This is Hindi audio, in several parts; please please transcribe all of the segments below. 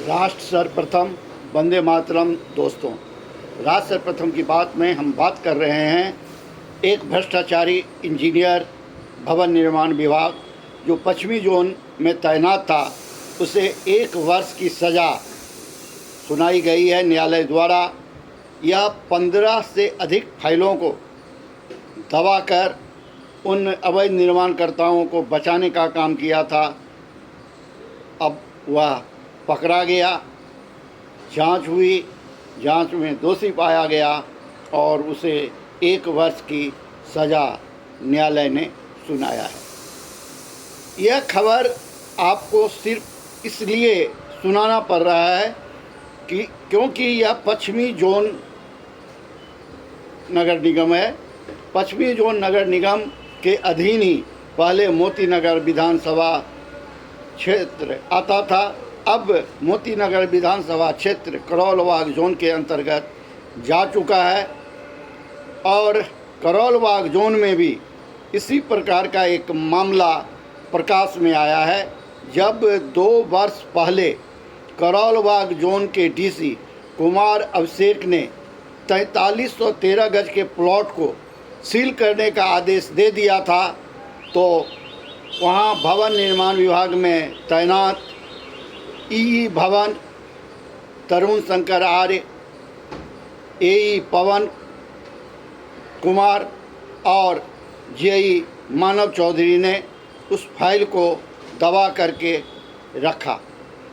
राष्ट्र सर्वप्रथम, वंदे मातरम। दोस्तों, राष्ट्र सर्वप्रथम की बात में हम बात कर रहे हैं एक भ्रष्टाचारी इंजीनियर भवन निर्माण विभाग जो पश्चिमी जोन में तैनात था, उसे 1 वर्ष की सज़ा सुनाई गई है न्यायालय द्वारा। यह 15 से अधिक फाइलों को दबाकर उन अवैध निर्माणकर्ताओं को बचाने का काम किया था। अब वह पकड़ा गया, जांच हुई, जांच में दोषी पाया गया और उसे 1 वर्ष की सज़ा न्यायालय ने सुनाया है। यह खबर आपको सिर्फ इसलिए सुनाना पड़ रहा है कि क्योंकि यह पश्चिमी जोन नगर निगम है। पश्चिमी जोन नगर निगम के अधीन ही पहले मोती नगर विधानसभा क्षेत्र आता था। अब मोती नगर विधानसभा क्षेत्र करोलबाग जोन के अंतर्गत जा चुका है और करोलबाग जोन में भी इसी प्रकार का एक मामला प्रकाश में आया है। जब 2 वर्ष पहले करोलबाग जोन के डीसी कुमार अभिषेक ने 4313 गज के प्लॉट को सील करने का आदेश दे दिया था, तो वहाँ भवन निर्माण विभाग में तैनात ई भवन, तरुण शंकर आर्य, ए पवन कुमार और जेई मानव चौधरी ने उस फाइल को दबा करके रखा।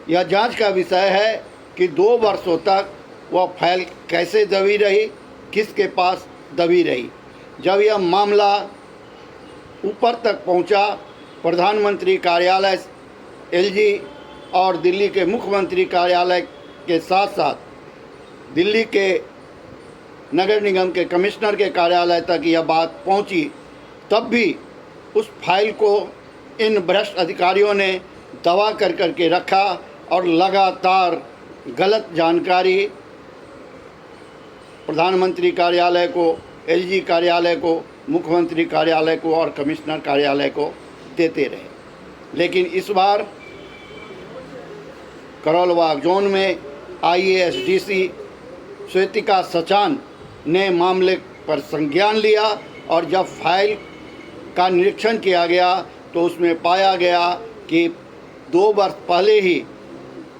यह जांच का विषय है कि 2 वर्षों तक वह फाइल कैसे दबी रही, किसके पास दबी रही। जब यह मामला ऊपर तक पहुंचा, प्रधानमंत्री कार्यालय एलजी और दिल्ली के मुख्यमंत्री कार्यालय के साथ साथ दिल्ली के नगर निगम के कमिश्नर के कार्यालय तक यह बात पहुंची, तब भी उस फाइल को इन भ्रष्ट अधिकारियों ने दबा करके रखा और लगातार गलत जानकारी प्रधानमंत्री कार्यालय को, एलजी कार्यालय को, मुख्यमंत्री कार्यालय को और कमिश्नर कार्यालय को देते रहे। लेकिन इस बार करोलबाग जोन में आईएएस डीसी श्वेतिका सचान ने मामले पर संज्ञान लिया और जब फाइल का निरीक्षण किया गया तो उसमें पाया गया कि 2 वर्ष पहले ही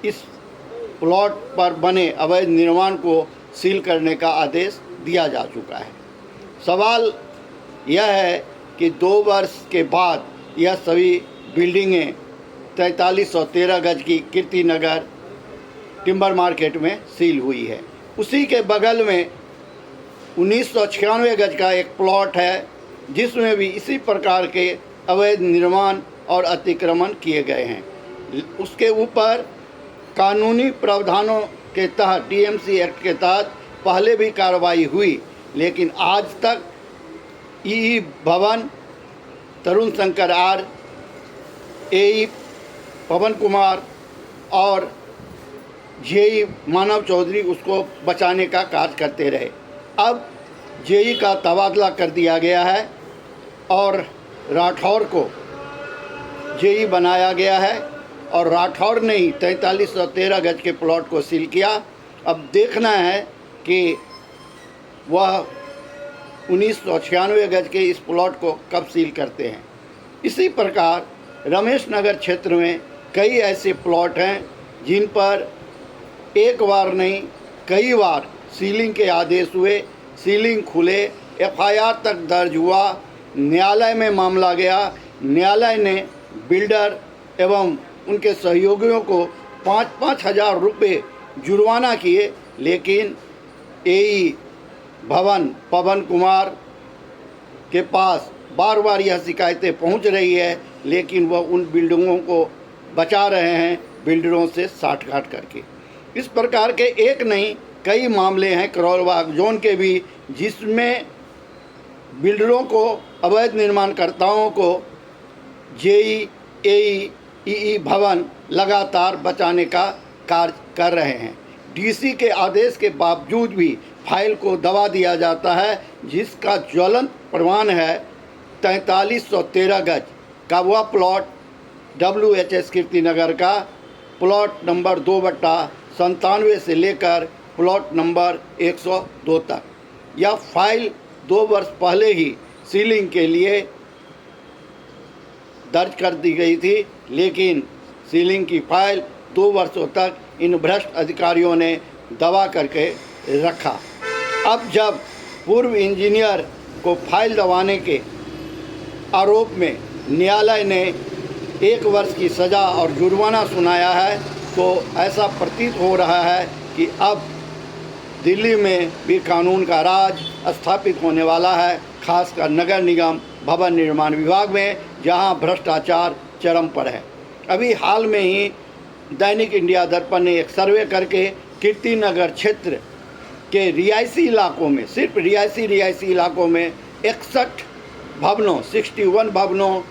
इस प्लॉट पर बने अवैध निर्माण को सील करने का आदेश दिया जा चुका है। सवाल यह है कि 2 वर्ष के बाद यह सभी बिल्डिंगें 4313 गज की कीर्ति नगर टिम्बर मार्केट में सील हुई है। उसी के बगल में 1996 गज का एक प्लॉट है जिसमें भी इसी प्रकार के अवैध निर्माण और अतिक्रमण किए गए हैं। उसके ऊपर कानूनी प्रावधानों के तहत, डीएमसी एक्ट के तहत पहले भी कार्रवाई हुई, लेकिन आज तक ई भवन, तरुण शंकर आर, ए पवन कुमार और जेई मानव चौधरी उसको बचाने का कार्य करते रहे। अब जेई का तबादला कर दिया गया है और राठौर को जेई बनाया गया है और राठौर ने ही 4313 गज के प्लॉट को सील किया। अब देखना है कि वह 1996 गज के इस प्लॉट को कब सील करते हैं। इसी प्रकार रमेश नगर क्षेत्र में कई ऐसे प्लॉट हैं जिन पर एक बार नहीं कई बार सीलिंग के आदेश हुए, सीलिंग खुले, एफआईआर तक दर्ज हुआ, न्यायालय में मामला गया, न्यायालय ने बिल्डर एवं उनके सहयोगियों को 5-5 हज़ार रुपये जुर्माना किए, लेकिन एई भवन पवन कुमार के पास बार बार यह शिकायतें पहुंच रही है, लेकिन वह उन बिल्डिंगों को बचा रहे हैं बिल्डरों से साठगांठ करके। इस प्रकार के एक नहीं कई मामले हैं करोलबाग जोन के भी, जिसमें बिल्डरों को, अवैध निर्माणकर्ताओं को जेई, एई, ई भवन लगातार बचाने का कार्य कर रहे हैं। डीसी के आदेश के बावजूद भी फाइल को दबा दिया जाता है, जिसका ज्वलंत प्रमाण है 4313 गज का वह प्लॉट WHS कीर्ति नगर का प्लॉट नंबर 2/97 से लेकर प्लॉट नंबर 102 तक। यह फाइल 2 वर्ष पहले ही सीलिंग के लिए दर्ज कर दी गई थी, लेकिन सीलिंग की फाइल 2 वर्षों तक इन भ्रष्ट अधिकारियों ने दबा करके रखा। अब जब पूर्व इंजीनियर को फाइल दबाने के आरोप में न्यायालय ने 1 वर्ष की सज़ा और जुर्माना सुनाया है, तो ऐसा प्रतीत हो रहा है कि अब दिल्ली में भी कानून का राज स्थापित होने वाला है, खासकर नगर निगम भवन निर्माण विभाग में, जहां भ्रष्टाचार चरम पर है। अभी हाल में ही दैनिक इंडिया दर्पण ने एक सर्वे करके कीर्ति नगर क्षेत्र के रिहायशी इलाकों में, सिर्फ रिहायशी इलाकों में 61 भवनों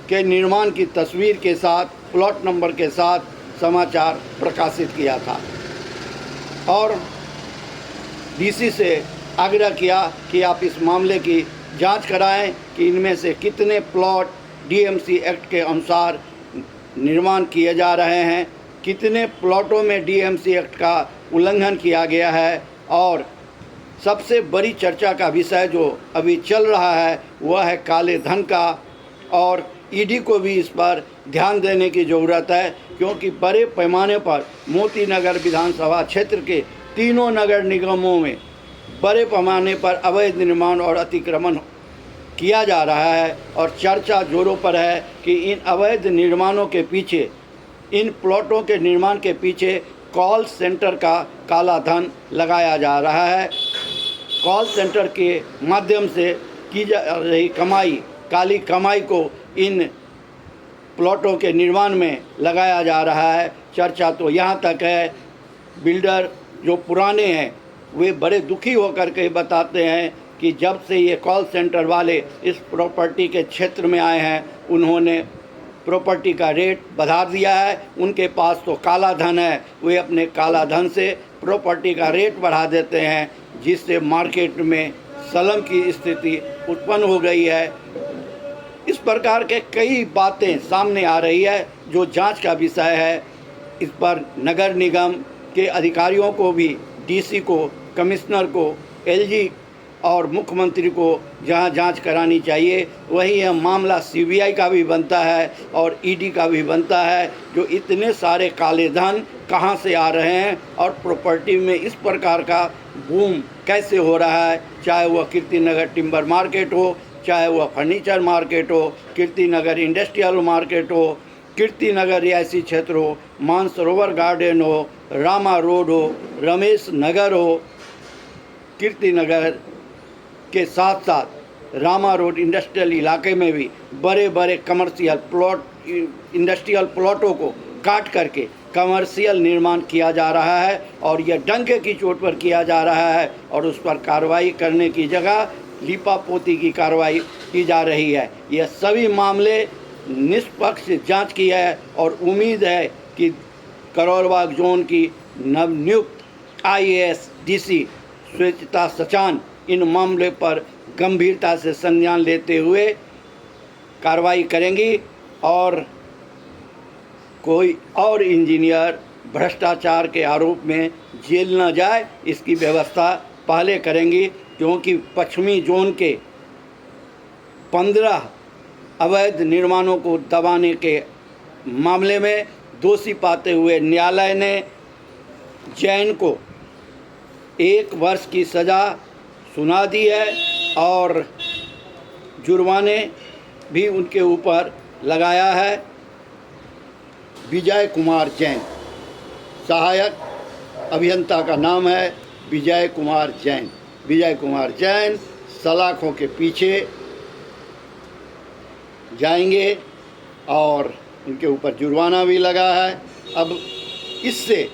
के निर्माण की तस्वीर के साथ, प्लॉट नंबर के साथ समाचार प्रकाशित किया था और डीसी से आग्रह किया कि आप इस मामले की जांच कराएं कि इनमें से कितने प्लॉट डीएमसी एक्ट के अनुसार निर्माण किए जा रहे हैं, कितने प्लॉटों में डीएमसी एक्ट का उल्लंघन किया गया है। और सबसे बड़ी चर्चा का विषय जो अभी चल रहा है वह है काले धन का, और ईडी को भी इस पर ध्यान देने की ज़रूरत है, क्योंकि बड़े पैमाने पर मोती नगर विधानसभा क्षेत्र के तीनों नगर निगमों में बड़े पैमाने पर अवैध निर्माण और अतिक्रमण किया जा रहा है। और चर्चा जोरों पर है कि इन अवैध निर्माणों के पीछे, इन प्लॉटों के निर्माण के पीछे कॉल सेंटर का काला धन लगाया जा रहा है। कॉल सेंटर के माध्यम से की जा रही कमाई, काली कमाई को इन प्लॉटों के निर्माण में लगाया जा रहा है। चर्चा तो यहाँ तक है, बिल्डर जो पुराने हैं वे बड़े दुखी होकर के बताते हैं कि जब से ये कॉल सेंटर वाले इस प्रॉपर्टी के क्षेत्र में आए हैं, उन्होंने प्रॉपर्टी का रेट बढ़ा दिया है। उनके पास तो काला धन है, वे अपने काला धन से प्रॉपर्टी का रेट बढ़ा देते हैं, जिससे मार्केट में सलम की स्थिति उत्पन्न हो गई है। इस प्रकार के कई बातें सामने आ रही है जो जांच का विषय है। इस पर नगर निगम के अधिकारियों को भी, डीसी को, कमिश्नर को, एलजी और मुख्यमंत्री को जहां जांच करानी चाहिए, वही यह मामला सीबीआई का भी बनता है और ईडी का भी बनता है। जो इतने सारे काले धन कहां से आ रहे हैं और प्रॉपर्टी में इस प्रकार का बूम कैसे हो रहा है, चाहे वह कीर्ति नगर टिम्बर मार्केट हो, चाहे वह फर्नीचर मार्केट हो, कीर्ति नगर इंडस्ट्रियल मार्केट हो, कीर्ति नगर रिहायशी क्षेत्र हो, मानसरोवर गार्डन हो, रामा रोड हो, रमेश नगर हो। कीर्ति नगर के साथ साथ रामा रोड इंडस्ट्रियल इलाके में भी बड़े बड़े कमर्शियल प्लॉट, इंडस्ट्रियल प्लॉटों को काट करके कमर्शियल निर्माण किया जा रहा है और यह डंके की चोट पर किया जा रहा है और उस पर कार्रवाई करने की जगह लीपापोती की कार्रवाई की जा रही है। यह सभी मामले निष्पक्ष जांच की है और उम्मीद है कि करोलबाग जोन की नवनियुक्त आईएएस डीसी श्वेता सचान इन मामले पर गंभीरता से संज्ञान लेते हुए कार्रवाई करेंगी और कोई और इंजीनियर भ्रष्टाचार के आरोप में जेल न जाए, इसकी व्यवस्था पहले करेंगी। क्योंकि पश्चिमी जोन के 15 अवैध निर्माणों को दबाने के मामले में दोषी पाते हुए न्यायालय ने जैन को 1 वर्ष की सज़ा सुना दी है और जुर्माने भी उनके ऊपर लगाया है। विजय कुमार जैन, सहायक अभियंता का नाम है विजय कुमार जैन। विजय कुमार जैन सलाखों के पीछे जाएंगे और उनके ऊपर जुर्माना भी लगा है। अब इससे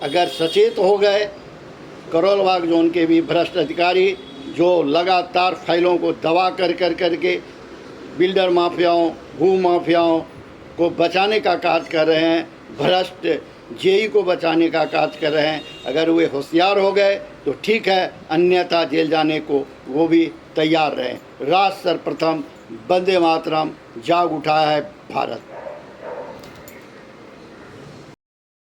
अगर सचेत हो गए करोलबाग जोन के भी भ्रष्ट अधिकारी, जो लगातार फाइलों को दबा करके बिल्डर माफियाओं, भू माफियाओं को बचाने का कार्य कर रहे हैं, भ्रष्ट जेई को बचाने का कार्य कर रहे हैं, अगर वे होशियार हो गए तो ठीक है, अन्यथा जेल जाने को वो भी तैयार रहें। राष्ट्र सर्वप्रथम, वंदे मातरम, जाग उठा है भारत।